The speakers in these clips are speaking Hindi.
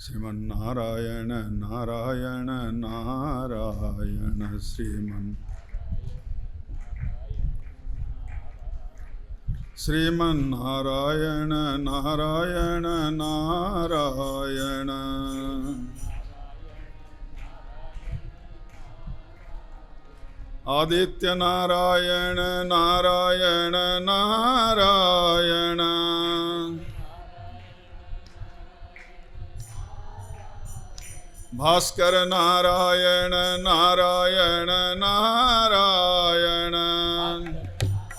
श्रीमन्नारायण नारायण नारायण श्रीमन्नारायण नारायण नारायण आदित्य नारायण नारायण नारायण भास्कर नारायण नारायण नारायण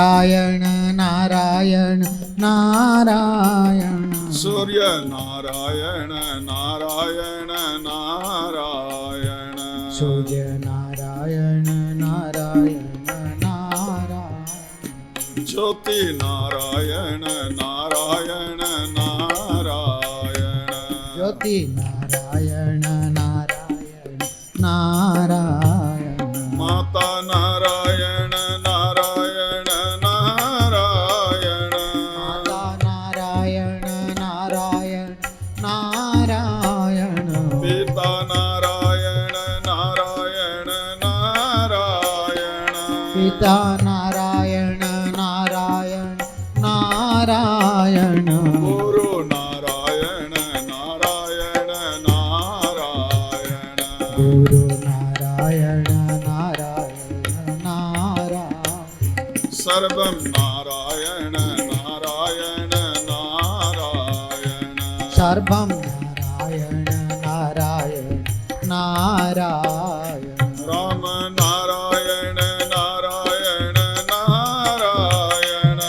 नारायण नारायण नारायण सूर्य नारायण नारायण नारायण सूर्य नारायण नारायण नारायण ज्योति नारायण नारायण नारायण ज्योति नारायण नारायण नारायण माता नारायण नारायण नारायण माता नारायण नारायण नारायण पिता नारायण नारायण नारायण पिता नारायण नारायण नारायण गुरु नारायण नारायण नारायण गुरु नारायण नारायण नारायण सर्वं नारायण नारायण नारायण सर्वं नारायण नारायण नारायण राम नारायण नारायण नारायण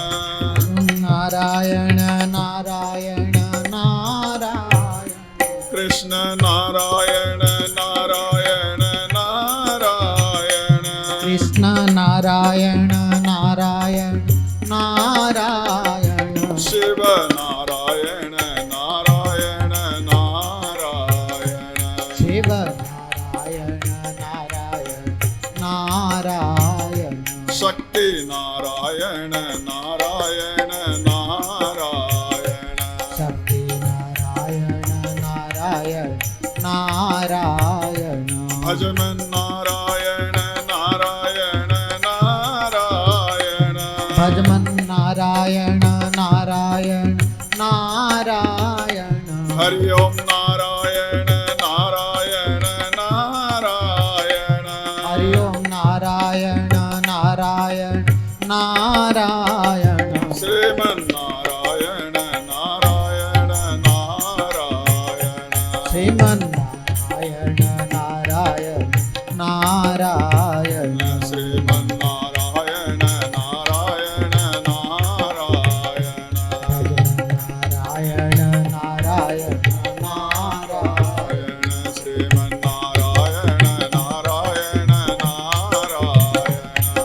नारायण नारायण नारायण कृष्ण नारायण नारायण नारायण कृष्ण नारायण नारायण नारायण शिव नारायण नारायण नारायण शिव नारायण नारायण नारायण शक्ति नारायण नारायण नारायण शक्ति नारायण नारायण नारायण भजमन नारायण नारायण नारायण भजमन नारायण नारायण नारायण हरि ओम नारायण नारायण नारायण हरि ओम नारायण नारायण नारायण श्रीमन नारायण नारायण नारायण श्रीमन नारायण नारायण नारायण श्रीमन नारायण नारायण नारायण नारायण नारायण नारायण श्रीमन नारायण नारायण नारायण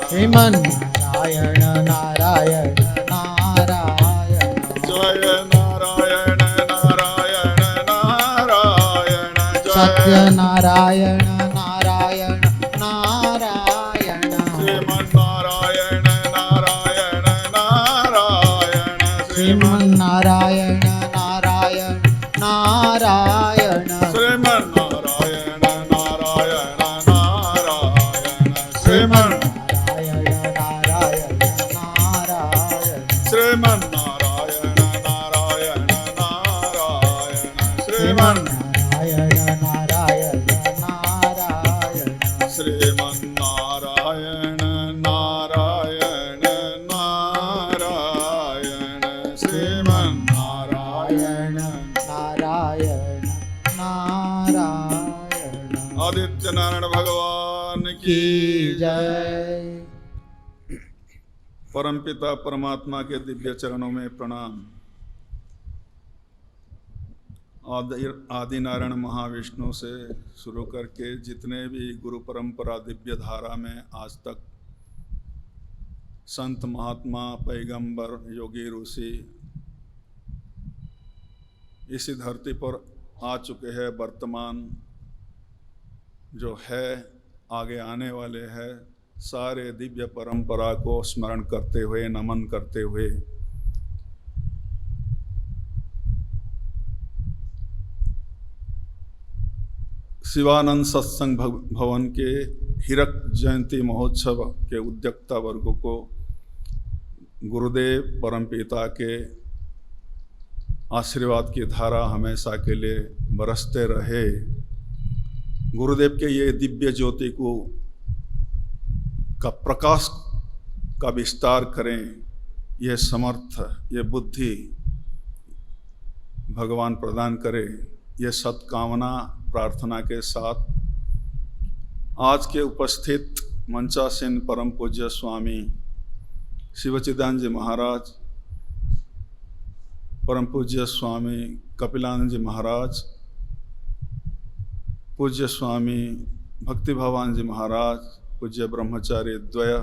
श्रीमन नारायण नारायण नारायण जय नारायण नारायण नारायण सत्य जय नारायण नारायण नारायण श्रीमन नारायण नारायण नारायण श्रीमन नारायण नारायण नारायण श्रीमन नारायण नारायण नारायण श्रीमन नारायण नारायण नारायण श्रीमन नारायण नारायण नारायण श्रीमन नारायण नारायण नारायण श्रीमन नारायण नारायण नारायण श्रीमन नारायण नारायण नारायण आदित्य नारायण भगवान की की जय। परमपिता परमात्मा के दिव्य चरणों में प्रणाम। आदि नारायण महाविष्णु से शुरू करके जितने भी गुरु परंपरा दिव्य धारा में आज तक संत महात्मा पैगंबर योगी ऋषि इसी धरती पर आ चुके हैं, वर्तमान जो है आगे आने वाले हैं, सारे दिव्य परंपरा को स्मरण करते हुए नमन करते हुए शिवानंद सत्संग भवन के हीरक जयंती महोत्सव के उद्योक्ता वर्गों को गुरुदेव परमपिता के आशीर्वाद की धारा हमेशा के लिए बरसते रहे। गुरुदेव के ये दिव्य ज्योति को का प्रकाश का विस्तार करें, यह समर्थ, ये बुद्धि भगवान प्रदान करे। ये सत्कामना प्रार्थना के साथ आज के उपस्थित मंचासीन परम पूज्य स्वामी शिवचिदानंद जी महाराज, परम पूज्य स्वामी कपिलानंद जी महाराज, पूज्य स्वामी भक्ति भवान जी महाराज, पूज्य ब्रह्मचारी द्वय,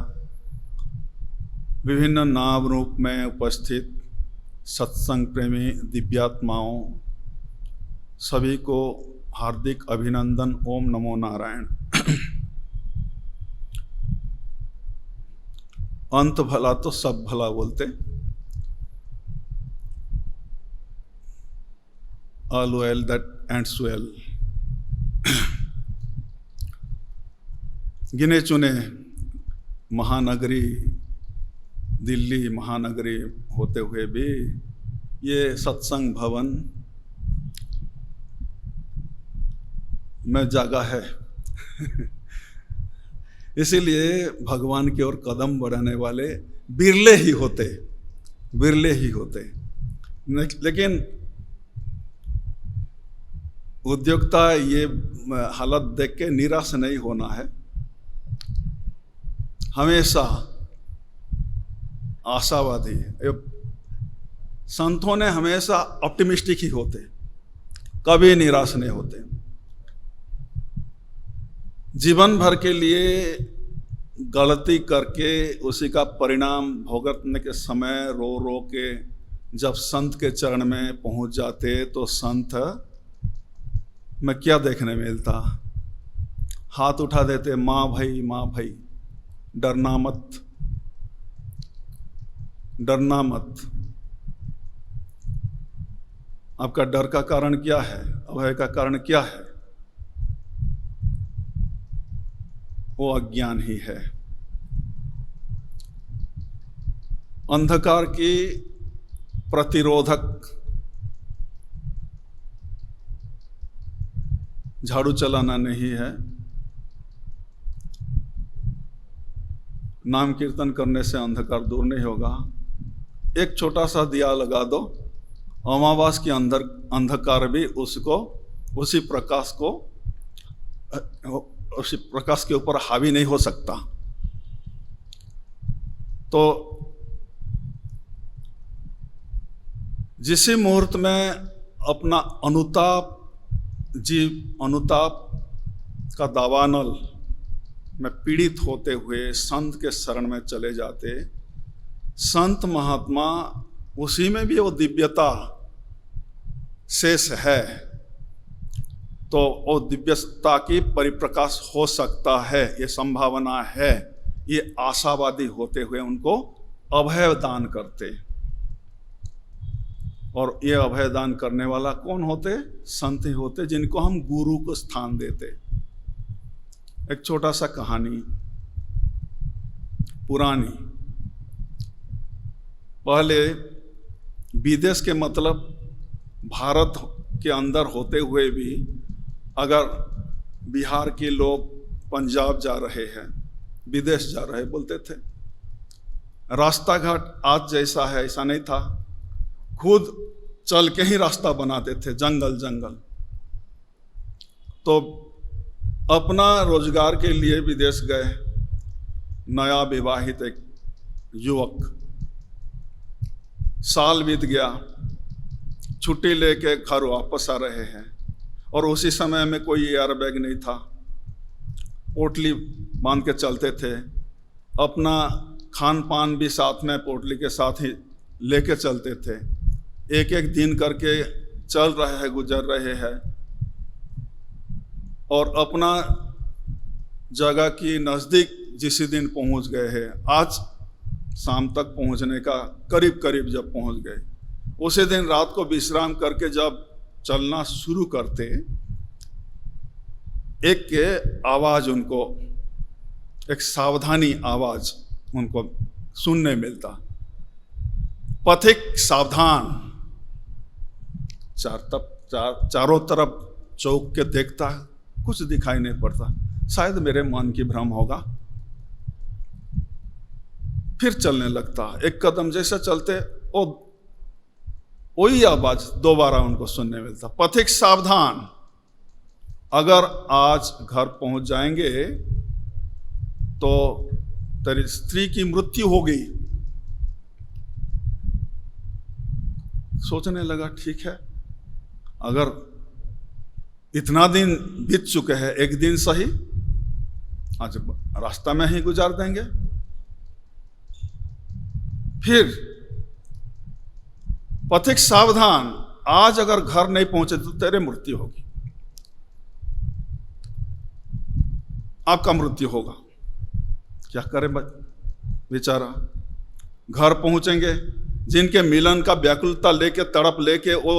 विभिन्न नाम रूप में उपस्थित सत्संग प्रेमी दिव्यात्माओं, सभी को हार्दिक अभिनंदन। ओम नमो नारायण। अंत भला तो सब भला बोलते, all well that ends well. गिने चुने महानगरी दिल्ली महानगरी होते हुए भी ये सत्संग भवन में जगह है। इसीलिए भगवान की ओर कदम बढ़ाने वाले बिरले ही होते। लेकिन उद्योक्ता ये हालत देख के निराश नहीं होना है, हमेशा आशावादी। संतों ने हमेशा ऑप्टिमिस्टिक ही होते, कभी निराश नहीं होते। जीवन भर के लिए गलती करके उसी का परिणाम भुगतने के समय रो रो के जब संत के चरण में पहुंच जाते तो संत में क्या देखने मिलता? हाथ उठा देते, माँ भाई डरना मत। आपका डर का कारण क्या है? अभय का कारण क्या है? वो अज्ञान ही है। अंधकार की प्रतिरोधक झाड़ू चलाना नहीं है, नाम कीर्तन करने से अंधकार दूर नहीं होगा। एक छोटा सा दिया लगा दो, अमावास के अंदर अंधकार भी उसी प्रकाश के ऊपर हावी नहीं हो सकता। तो जिस मुहूर्त में अपना अनुताप का दावानल में पीड़ित होते हुए संत के शरण में चले जाते, संत महात्मा उसी में भी वो दिव्यता शेष है, तो वो दिव्यता की परिप्रकाश हो सकता है, ये संभावना है। ये आशावादी होते हुए उनको अभय दान करते। और ये अभय दान करने वाला कौन होते? संत ही होते, जिनको हम गुरु को स्थान देते। एक छोटा सा कहानी पुरानी। पहले विदेश के मतलब भारत के अंदर होते हुए भी अगर बिहार के लोग पंजाब जा रहे हैं, विदेश जा रहे बोलते थे। रास्ता घाट आज जैसा है ऐसा नहीं था, खुद चल के ही रास्ता बनाते थे, जंगल। तो अपना रोजगार के लिए विदेश गए नया विवाहित एक युवक। साल बीत गया, छुट्टी लेके घर वापस आ रहे हैं, और उसी समय में कोई एयरबैग नहीं था, पोटली बांध के चलते थे। अपना खान पान भी साथ में पोटली के साथ ही लेके चलते थे। एक एक दिन करके चल रहे हैं, गुजर रहे हैं, और अपना जगह की नज़दीक जिस दिन पहुंच गए हैं, आज शाम तक पहुंचने का करीब जब पहुंच गए, उसी दिन रात को विश्राम करके जब चलना शुरू करते एक आवाज उनको, एक सावधानी आवाज उनको सुनने मिलता, पथिक सावधान। चारों तरफ चौक के देखता, कुछ दिखाई नहीं पड़ता, शायद मेरे मन की भ्रम होगा। फिर चलने लगता, एक कदम जैसा चलते वही आवाज दोबारा उनको सुनने मिलता, पथिक सावधान, अगर आज घर पहुंच जाएंगे तो तेरी स्त्री की मृत्यु होगी। सोचने लगा, ठीक है, अगर इतना दिन बीत चुके हैं, एक दिन सही आज रास्ता में ही गुजार देंगे। फिर पथिक सावधान, आज अगर घर नहीं पहुंचे तो तेरे मृत्यु होगी, आपका मृत्यु होगा। क्या करे बेचारा, घर पहुंचेंगे, जिनके मिलन का व्याकुलता लेके, तड़प लेके वो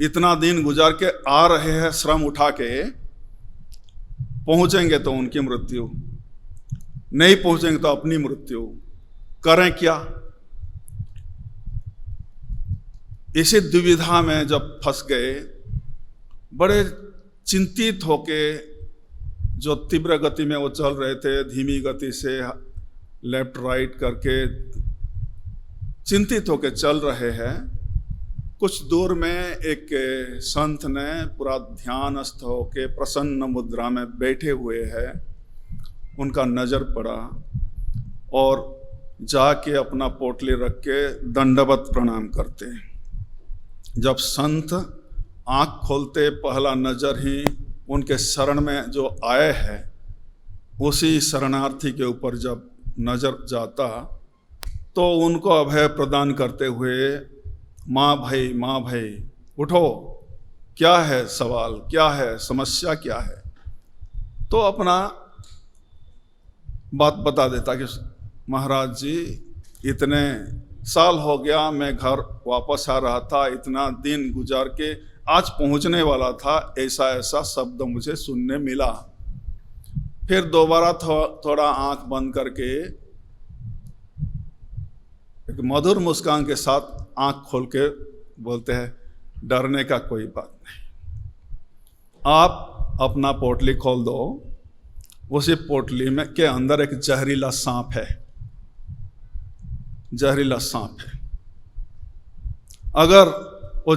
इतना दिन गुजार के आ रहे हैं, श्रम उठा के, पहुंचेंगे तो उनकी मृत्यु, नहीं पहुंचेंगे तो अपनी मृत्यु। करें क्या? इसी दुविधा में जब फंस गए, बड़े चिंतित होके, जो तीव्र गति में वो चल रहे थे, धीमी गति से लेफ्ट राइट करके चिंतित होके चल रहे हैं। कुछ दूर में एक संत ने पूरा ध्यानस्थ होके प्रसन्न मुद्रा में बैठे हुए हैं, उनका नजर पड़ा और जाके अपना पोटली रख के दंडवत प्रणाम करते। जब संत आंख खोलते, पहला नजर ही उनके शरण में जो आए हैं, उसी शरणार्थी के ऊपर जब नजर जाता तो उनको अभय प्रदान करते हुए, माँ भाई उठो, क्या है सवाल, क्या है समस्या, क्या है? तो अपना बात बता देता कि महाराज जी, इतने साल हो गया, मैं घर वापस आ रहा था, इतना दिन गुजार के आज पहुंचने वाला था, ऐसा ऐसा शब्द मुझे सुनने मिला। फिर दोबारा थोड़ा आंख बंद करके एक मधुर मुस्कान के साथ आंख खोल के बोलते हैं, डरने का कोई बात नहीं, आप अपना पोटली खोल दो, उसी पोटली में के अंदर एक जहरीला सांप है, जहरीला सांप है। अगर वो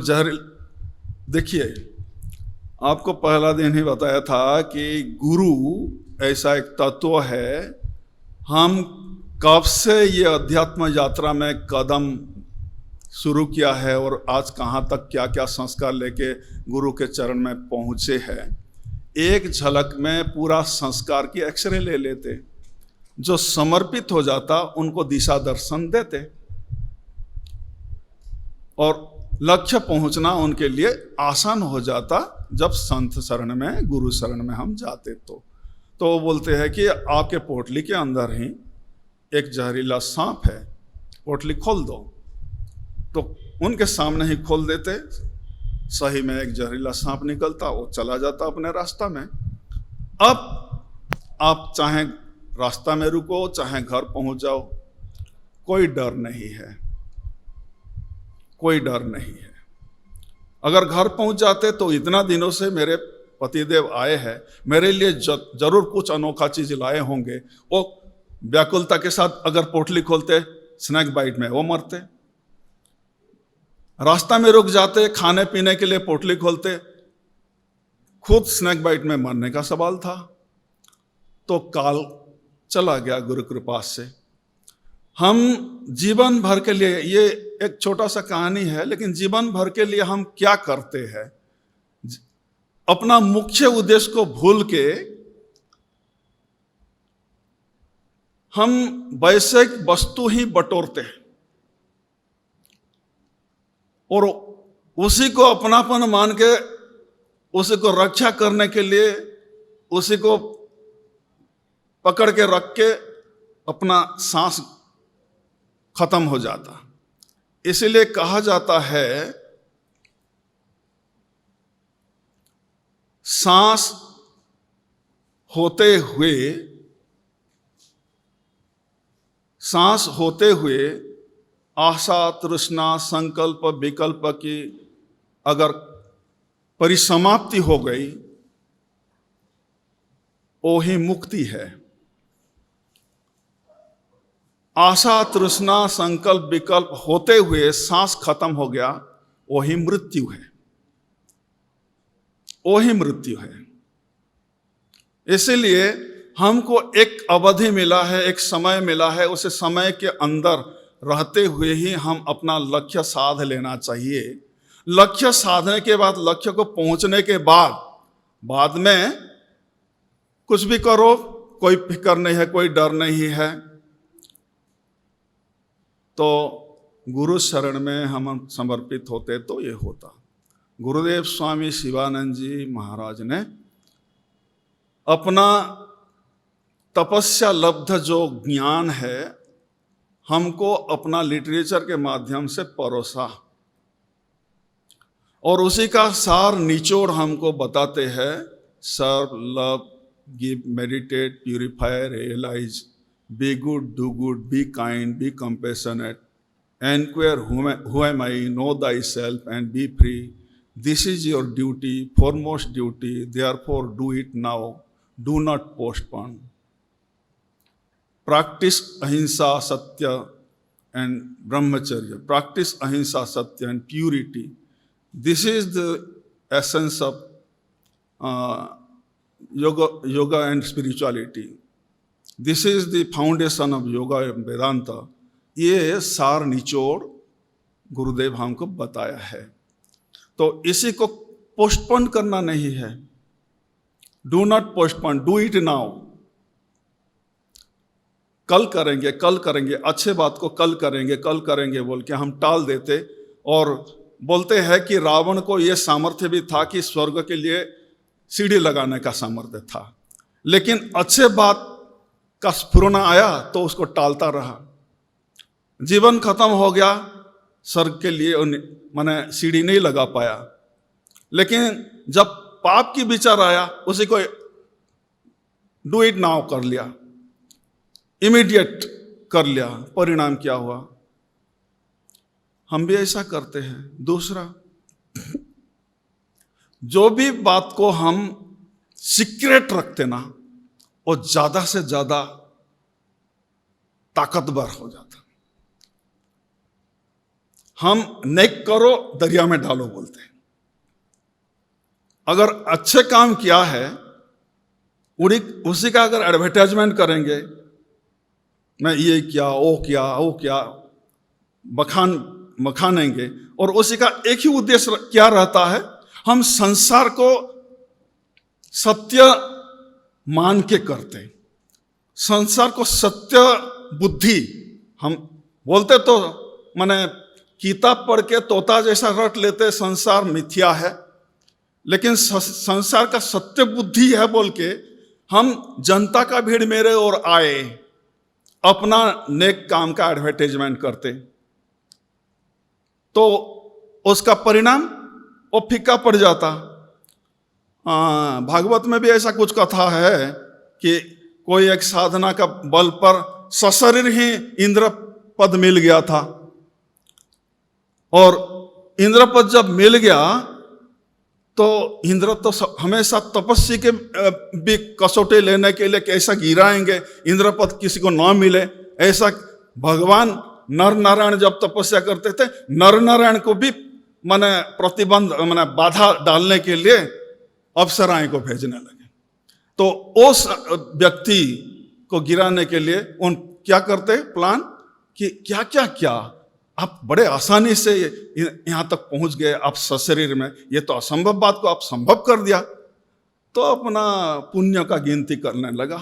देखिए, आपको पहला दिन ही बताया था कि गुरु ऐसा एक तत्व है, हम कब से ये अध्यात्म यात्रा में कदम शुरू किया है और आज कहाँ तक क्या क्या संस्कार लेके गुरु के चरण में पहुँचे हैं, एक झलक में पूरा संस्कार की एक्सरे ले लेते। जो समर्पित हो जाता उनको दिशा दर्शन देते और लक्ष्य पहुंचना उनके लिए आसान हो जाता जब संत शरण में, गुरु शरण में हम जाते। तो वो बोलते हैं कि आपके पोटली के अंदर ही एक जहरीला सांप है, पोटली खोल दो। तो उनके सामने ही खोल देते, सही में एक जहरीला सांप निकलता, वो चला जाता अपने रास्ता में। अब आप चाहे रास्ता में रुको, चाहे घर पहुंच जाओ, कोई डर नहीं है, कोई डर नहीं है। अगर घर पहुंच जाते तो इतना दिनों से मेरे पतिदेव आए हैं, मेरे लिए जरूर कुछ अनोखा चीज लाए होंगे, वो व्याकुलता के साथ अगर पोटली खोलते, स्नैक बाइट में वो मरते। रास्ता में रुक जाते, खाने पीने के लिए पोटली खोलते, खुद स्नैक बाइट में मरने का सवाल था। तो काल चला गया गुरु कृपा से। हम जीवन भर के लिए, ये एक छोटा सा कहानी है, लेकिन जीवन भर के लिए हम क्या करते हैं, अपना मुख्य उद्देश्य को भूल के हम वैश्विक वस्तु ही बटोरते हैं और उसी को अपनापन मान के, उसी को रक्षा करने के लिए, उसी को पकड़ के रख के अपना सांस खत्म हो जाता। इसीलिए कहा जाता है, सांस होते हुए, सांस होते हुए आशा, तृष्णा, संकल्प, विकल्प की अगर परिसमाप्ति हो गई, वो ही मुक्ति है। आशा, तृष्णा, संकल्प, विकल्प होते हुए सांस खत्म हो गया, वही मृत्यु है, वही मृत्यु है। इसीलिए हमको एक अवधि मिला है, एक समय मिला है, उस समय के अंदर रहते हुए ही हम अपना लक्ष्य साध लेना चाहिए। लक्ष्य साधने के बाद, लक्ष्य को पहुंचने के बाद में कुछ भी करो, कोई फिक्र नहीं है, कोई डर नहीं है। तो गुरु शरण में हम समर्पित होते तो ये होता। गुरुदेव स्वामी शिवानंद जी महाराज ने अपना तपस्या लब्ध जो ज्ञान है हमको अपना लिटरेचर के माध्यम से परोसा, और उसी का सार निचोड़ हमको बताते हैं। Serve, love, give, meditate, purify, realise, be good, do good, be kind, be compassionate, enquire who am I, know thyself and be free. This is your duty, foremost duty, therefore do it now, do not postpone. Practice ahimsa, satya and brahmacharya. Practice ahimsa, satya and purity. This is the essence of yoga and spirituality. This is the foundation of yoga and Vedanta. ये सार निचोड़ गुरुदेव हमको बताया है। तो इसी को पोस्टपोन करना नहीं है। Do not postpone, do it now. कल करेंगे, कल करेंगे, अच्छे बात को कल करेंगे, कल करेंगे बोल के हम टाल देते, और बोलते हैं कि रावण को यह सामर्थ्य भी था कि स्वर्ग के लिए सीढ़ी लगाने का सामर्थ्य था, लेकिन अच्छे बात का स्फुरन आया तो उसको टालता रहा। जीवन खत्म हो गया, स्वर्ग के लिए माने सीढ़ी नहीं लगा पाया, लेकिन जब पाप की विचार आया उसी को डू इट नाउ कर लिया, इमीडिएट कर लिया। परिणाम क्या हुआ? हम भी ऐसा करते हैं। दूसरा, जो भी बात को हम सीक्रेट रखते ना, वो ज्यादा से ज्यादा ताकतवर हो जाता। हम नेक करो दरिया में डालो बोलते हैं। अगर अच्छे काम किया है उसी का अगर एडवर्टाइजमेंट करेंगे, मैं ये किया, वो किया, वो किया, बखानेंगे, और उसी का एक ही उद्देश्य क्या रहता है, हम संसार को सत्य मान के करते, संसार को सत्य बुद्धि हम बोलते। तो माने किताब पढ़ के तोता जैसा रट लेते, संसार मिथ्या है, लेकिन संसार का सत्य बुद्धि है बोल के हम जनता का भीड़ मेरे ओर आए, अपना नेक काम का एडवर्टाइजमेंट करते, तो उसका परिणाम वो फीका पड़ जाता। भागवत में भी ऐसा कुछ कथा है कि कोई एक साधना का बल पर सशरीर ही इंद्र पद मिल गया था, और इंद्र पद जब मिल गया तो इंद्र तो हमेशा तपस्वी के भी कसौटे लेने के लिए कैसा गिराएंगे, इंद्र पद किसी को ना मिले। ऐसा भगवान नर नारायण जब तपस्या करते थे, नर नारायण को भी माने प्रतिबंध माने बाधा डालने के लिए अप्सराएं को भेजने लगे। तो उस व्यक्ति को गिराने के लिए उन क्या करते प्लान कि क्या क्या क्या आप बड़े आसानी से यहां तक पहुंच गए, आप सशरीर में, ये तो असंभव बात को आप संभव कर दिया। तो अपना पुण्य का गिनती करने लगा।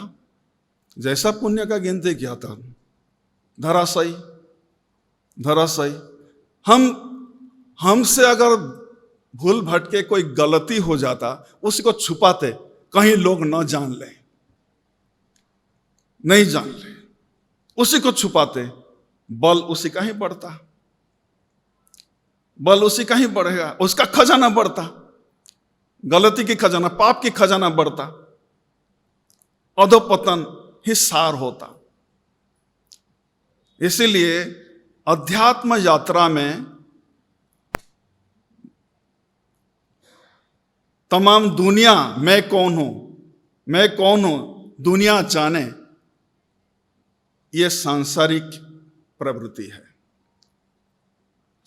जैसा पुण्य का गिनती किया था, धराशायी धराशायी। हमसे अगर भूल भटके कोई गलती हो जाता, उसी को छुपाते, कहीं लोग न जान ले, नहीं जान ले, उसी को छुपाते, बल उसी का ही बढ़ता, बल उसी का ही बढ़ेगा, उसका खजाना बढ़ता, गलती की खजाना, पाप की खजाना बढ़ता। अधोपतन ही सार होता। इसीलिए अध्यात्म यात्रा में तमाम दुनिया मैं कौन हूं दुनिया जाने, यह सांसारिक प्रवृत्ति है।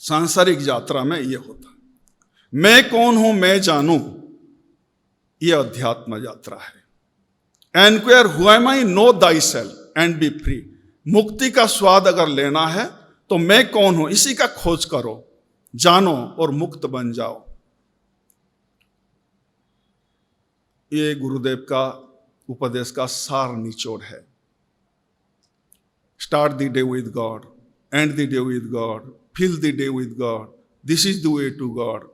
सांसारिक यात्रा में यह होता, मैं कौन हूं मैं जानूं, यह अध्यात्म यात्रा है। Enquire who am I, no thy self and B free. मुक्ति का स्वाद अगर लेना है तो मैं कौन हूं इसी का खोज करो, जानो और मुक्त बन जाओ। ये गुरुदेव का उपदेश का सार निचोड़ है। Start the day with God, end the day with God, fill the day with God, this is the way to God.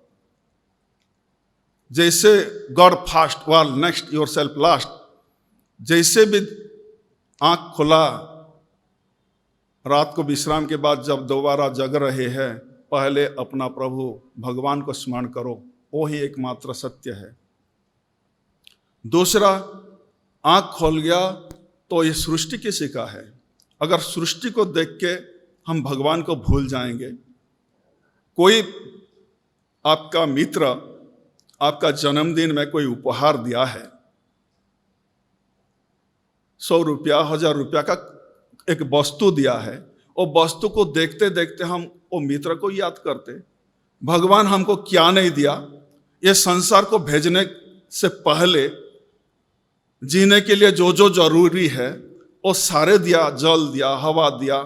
जैसे God first world next yourself last, जैसे भी आंख खुला रात को विश्राम के बाद जब दोबारा जग रहे हैं, पहले अपना प्रभु भगवान को स्मरण करो, वो ही एकमात्र सत्य है। दूसरा, आंख खोल गया तो ये सृष्टि किसी का है। अगर सृष्टि को देख के हम भगवान को भूल जाएंगे, कोई आपका मित्र आपका जन्मदिन में कोई उपहार दिया है, 100 रुपया 1000 रुपया का एक वस्तु दिया है, वो वस्तु को देखते देखते हम वो मित्र को याद करते। भगवान हमको क्या नहीं दिया, ये संसार को भेजने से पहले जीने के लिए जो जो जरूरी है वो सारे दिया। जल दिया, हवा दिया,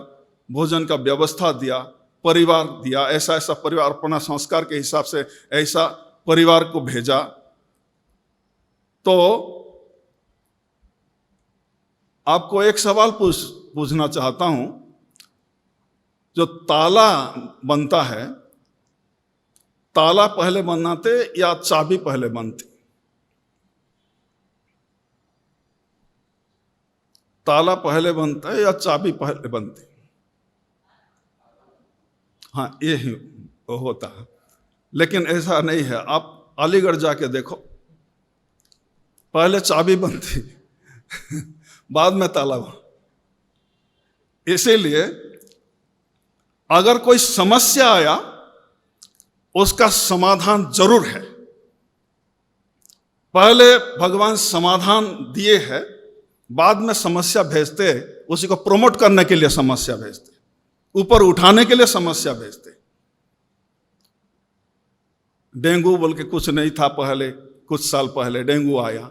भोजन का व्यवस्था दिया, परिवार दिया, ऐसा ऐसा परिवार, अपना संस्कार के हिसाब से ऐसा परिवार को भेजा। तो आपको एक सवाल पूछना चाहता हूं, जो ताला बनता है, ताला पहले बनाते या चाबी पहले बनती? ताला पहले बनता है या चाबी पहले बनती? हाँ, ये ही होता है। लेकिन ऐसा नहीं है। आप अलीगढ़ जाके देखो, पहले चाबी बनती बाद में ताला बन। इसीलिए अगर कोई समस्या आया, उसका समाधान जरूर है। पहले भगवान समाधान दिए हैं, बाद में समस्या भेजते, उसी को प्रमोट करने के लिए समस्या भेजते, ऊपर उठाने के लिए समस्या भेजते। डेंगू बोल के कुछ नहीं था पहले, कुछ साल पहले डेंगू आया,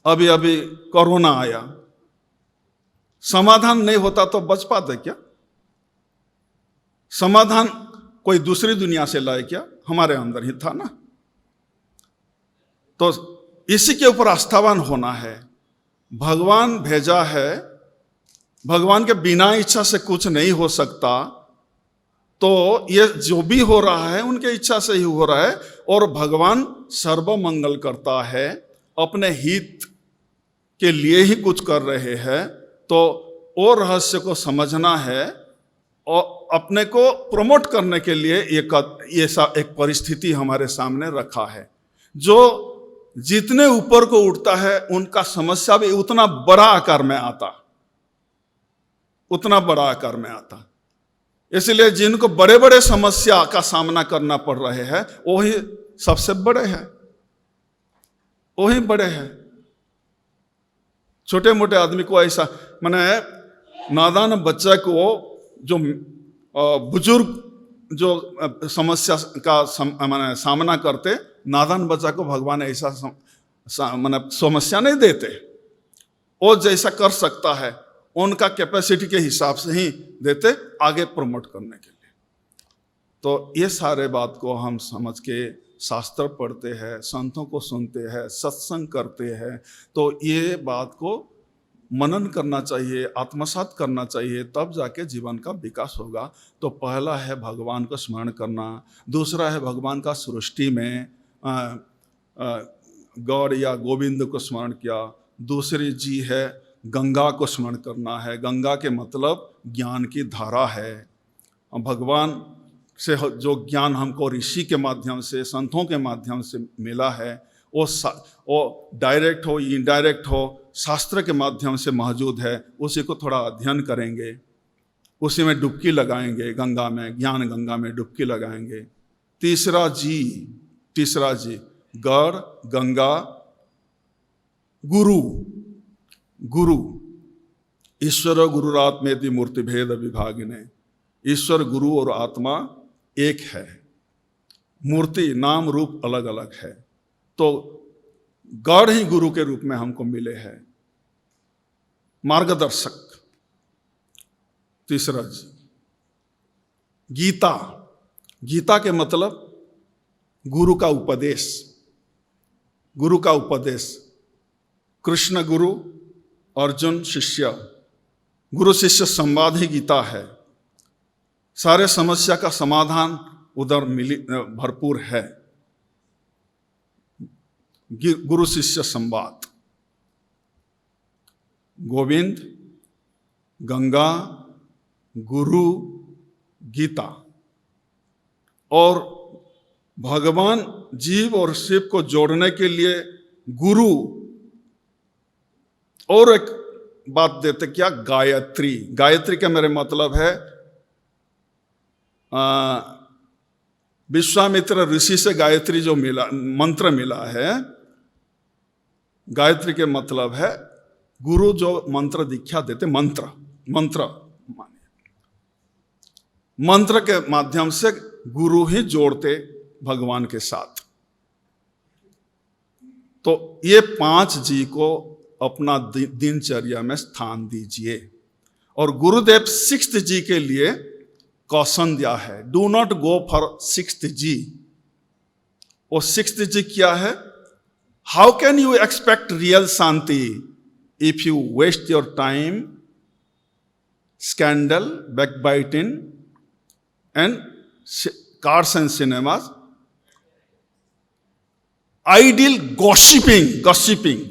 अभी अभी कोरोना आया। समाधान नहीं होता तो बच पाते क्या? समाधान कोई दूसरी दुनिया से लाए क्या? हमारे अंदर ही था ना। तो इसी के ऊपर आस्थावान होना है। भगवान भेजा है, भगवान के बिना इच्छा से कुछ नहीं हो सकता। तो ये जो भी हो रहा है उनके इच्छा से ही हो रहा है, और भगवान सर्व मंगल करता है, अपने हित के लिए ही कुछ कर रहे हैं। तो वो रहस्य को समझना है और अपने को प्रमोट करने के लिए ये एक परिस्थिति हमारे सामने रखा है। जो जितने ऊपर को उठता है उनका समस्या भी उतना बड़ा आकार में आता, उतना बड़ा आकार में आता। इसलिए जिनको बड़े बड़े समस्या का सामना करना पड़ रहे हैं, वही सबसे बड़े हैं, वही बड़े हैं। छोटे मोटे आदमी को ऐसा, माने नादान बच्चे को, जो बुजुर्ग जो समस्या का माने सामना करते, नादान बच्चा को भगवान ऐसा माने समस्या नहीं देते। वो जैसा कर सकता है उनका कैपेसिटी के हिसाब से ही देते, आगे प्रमोट करने के लिए। तो ये सारे बात को हम समझ के शास्त्र पढ़ते हैं, संतों को सुनते हैं, सत्संग करते हैं, तो ये बात को मनन करना चाहिए, आत्मसात करना चाहिए, तब जाके जीवन का विकास होगा। तो पहला है भगवान को स्मरण करना, दूसरा है भगवान का सृष्टि में गौर या गोविंद को स्मरण किया, दूसरी जी है गंगा को स्मरण करना है। गंगा के मतलब ज्ञान की धारा है। भगवान से जो ज्ञान हमको ऋषि के माध्यम से, संतों के माध्यम से मिला है, वो डायरेक्ट हो इनडायरेक्ट हो, शास्त्र के माध्यम से मौजूद है, उसी को थोड़ा अध्ययन करेंगे, उसी में डुबकी लगाएंगे, गंगा में, ज्ञान गंगा में डुबकी लगाएंगे। तीसरा जी गढ़, गंगा, गुरु। ईश्वर गुरुरात्मेति मूर्ति भेद विभागिने। ईश्वर गुरु और आत्मा एक है, मूर्ति नाम रूप अलग अलग है। तो गढ़ ही गुरु के रूप में हमको मिले हैं, मार्गदर्शक। तीसरा जी गीता के मतलब गुरु का उपदेश। कृष्ण गुरु, अर्जुन शिष्य, गुरु शिष्य संवाद ही गीता है। सारे समस्या का समाधान उधर भरपूर है, गुरु शिष्य संवाद। गोविंद, गंगा, गुरु, गीता। और भगवान जीव और शिव को जोड़ने के लिए गुरु। और एक बात देते क्या, गायत्री का मेरे मतलब है विश्वामित्र ऋषि से गायत्री जो मंत्र मिला है, गायत्री के मतलब है गुरु जो मंत्र दीक्षा देते, मंत्र के माध्यम से गुरु ही जोड़ते भगवान के साथ। तो ये 5 जी को अपना दिनचर्या में स्थान दीजिए। और गुरुदेव 6th जी के लिए कॉशन दिया है, do not go for 6th G. और 6th जी क्या है? How can you expect real शांति if you waste your time scandal, backbiting and cards and cinemas, idle gossiping,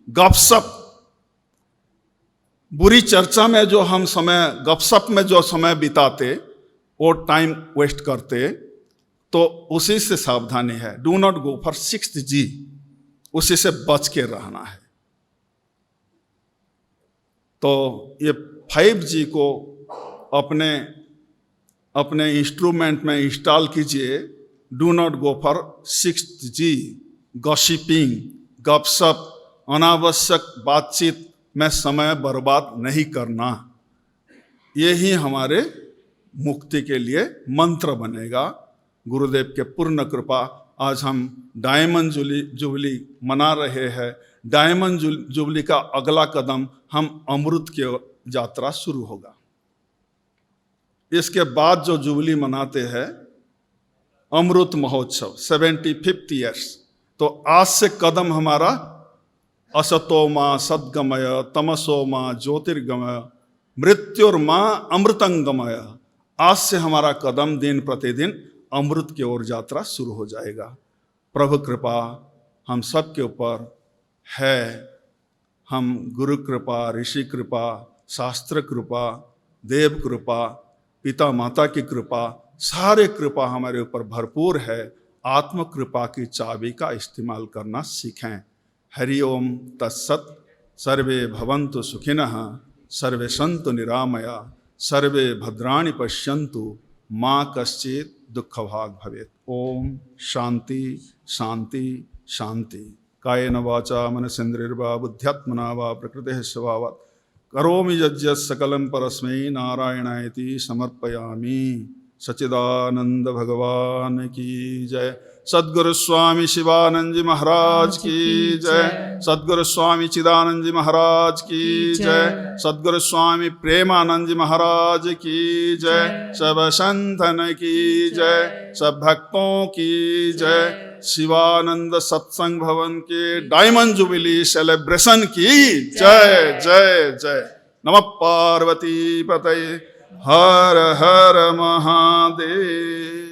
गपशप, बुरी चर्चा में जो हम समय, गपशप में जो समय बिताते, वो टाइम वेस्ट करते, तो उसी से सावधानी है। Do not go for 6th जी, उसी से बच के रहना है। तो ये 5G को अपने इंस्ट्रूमेंट में इंस्टॉल कीजिए। Do not go for 6th G, gossiping, गपशप, अनावश्यक बातचीत में समय बर्बाद नहीं करना। ये ही हमारे मुक्ति के लिए मंत्र बनेगा। गुरुदेव के पूर्ण कृपा। आज हम डायमंड जुबली मना रहे हैं। डायमंड जुबली का अगला कदम हम अमृत की यात्रा शुरू होगा। इसके बाद जो जुबली मनाते हैं अमृत महोत्सव, 75th ईयर्स। तो आज से कदम हमारा असतो मां सद्गमय, तमसो मां ज्योतिर्गमय, मृत्युर्मां अमृतंगमय। आज से हमारा कदम दिन प्रतिदिन अमृत की ओर यात्रा शुरू हो जाएगा। प्रभु कृपा हम सब के ऊपर है। हम गुरु कृपा, ऋषि कृपा, शास्त्र कृपा, देव कृपा, पिता माता की कृपा, सारे कृपा हमारे ऊपर भरपूर है। आत्म कृपा की चाबी का इस्तेमाल करना सीखें। हरि ओम तत्सत। सर्वे भवन्तु सुखिनः, सर्वे सन्तु निरामया, सर्वे भद्राणि पश्यन्तु, माँ कश्चित् दुःखभाग् भवेत्। ओम शांति शांति शांति। कायेन वाचा मनसेन्द्रिर्वा बुद्ध्यात्मना वा प्रकृतेः स्वभावात् करोमि यज्ञ सकलं परस्मै नारायणायति समर्पयामि। सच्चिदानंद भगवान की जय। सद्गुरु स्वामी शिवानंद जी महाराज की जय। सद्गुरु स्वामी चिदानंद जी महाराज की जय। सद्गुरु स्वामी प्रेमानंद जी महाराज की जय। सब संतन की जय, सब भक्तों की जय। शिवानंद सत्संग भवन के डायमंड जुबिली सेलिब्रेशन की जय जय जय। नमः पार्वती पतये। हर हर महादेव।